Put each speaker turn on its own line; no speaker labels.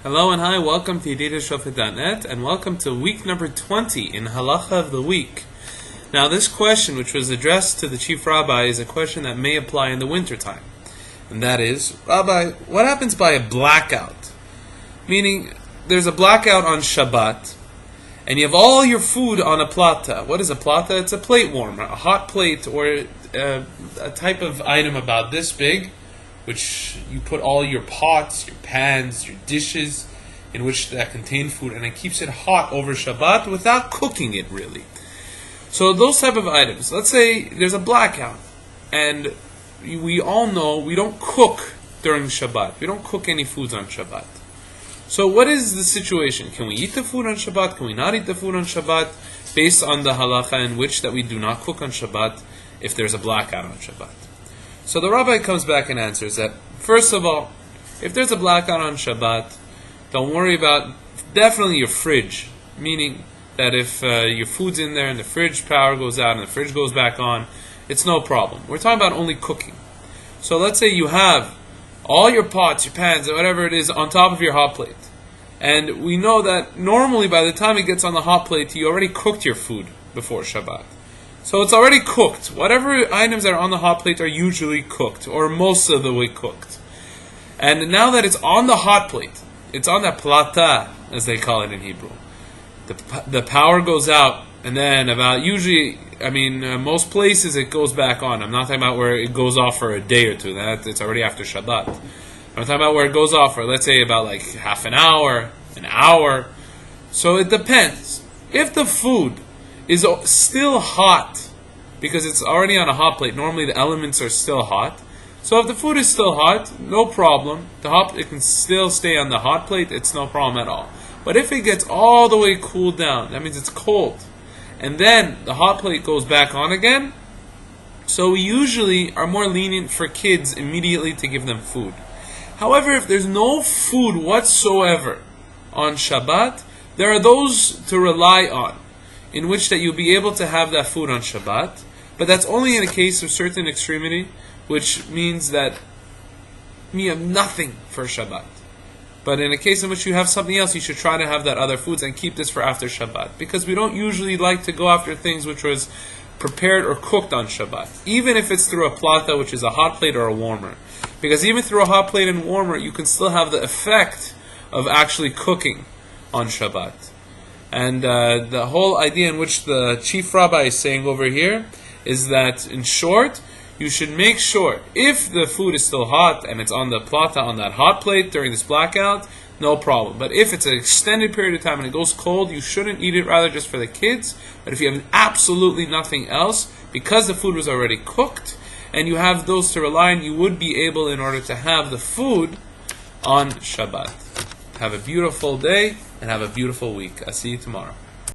Hello and hi, welcome to Yedidia Shofet.net, and welcome to week number 20 in Halacha of the week. Now this question, which was addressed to the chief rabbi, is a question that may apply in the wintertime. And that is, Rabbi, what happens by a blackout? Meaning, there's a blackout on Shabbat, and you have all your food on a plata. What is a plata? It's a plate warmer, a hot plate, or a type of item about this big, which you put all your pots, your pans, your dishes in which that contain food, and it keeps it hot over Shabbat without cooking it really. So those type of items, let's say there's a blackout, and we all know we don't cook during Shabbat. We don't cook any foods on Shabbat. So what is the situation? Can we eat the food on Shabbat? Can we not eat the food on Shabbat? Based on the halacha in which that we do not cook on Shabbat if there's a blackout on Shabbat. So the rabbi comes back and answers that, first of all, if there's a blackout on Shabbat, don't worry about definitely your fridge. Meaning that if your food's in there and the fridge power goes out and the fridge goes back on, it's no problem. We're talking about only cooking. So let's say you have all your pots, your pans, whatever it is on top of your hot plate. And we know that normally by the time it gets on the hot plate, you already cooked your food before Shabbat. So it's already cooked. Whatever items that are on the hot plate are usually cooked, or most of the way cooked. And now that it's on the hot plate, it's on that plata, as they call it in Hebrew. The power goes out, and then most places it goes back on. I'm not talking about where it goes off for a day or two. It's already after Shabbat. I'm talking about where it goes off for, let's say, about like half an hour. So it depends. If the food is still hot, because it's already on a hot plate, normally the elements are still hot. So if the food is still hot, no problem. It can still stay on the hot plate, it's no problem at all. But if it gets all the way cooled down, that means it's cold, and then the hot plate goes back on again, so we usually are more lenient for kids immediately to give them food. However, if there's no food whatsoever on Shabbat, there are those to rely on, in which that you'll be able to have that food on Shabbat, but that's only in a case of certain extremity, which means that you have nothing for Shabbat. But in a case in which you have something else, you should try to have that other foods and keep this for after Shabbat, because we don't usually like to go after things which was prepared or cooked on Shabbat, even if it's through a plata, which is a hot plate or a warmer. Because even through a hot plate and warmer, you can still have the effect of actually cooking on Shabbat. And the whole idea in which the chief rabbi is saying over here is that, in short, you should make sure, if the food is still hot and it's on the plata, on that hot plate during this blackout, no problem. But if it's an extended period of time and it goes cold, you shouldn't eat it, rather just for the kids. But if you have absolutely nothing else, because the food was already cooked, and you have those to rely on, you would be able, in order to have the food on Shabbat. Have a beautiful day, and have a beautiful week. I'll see you tomorrow.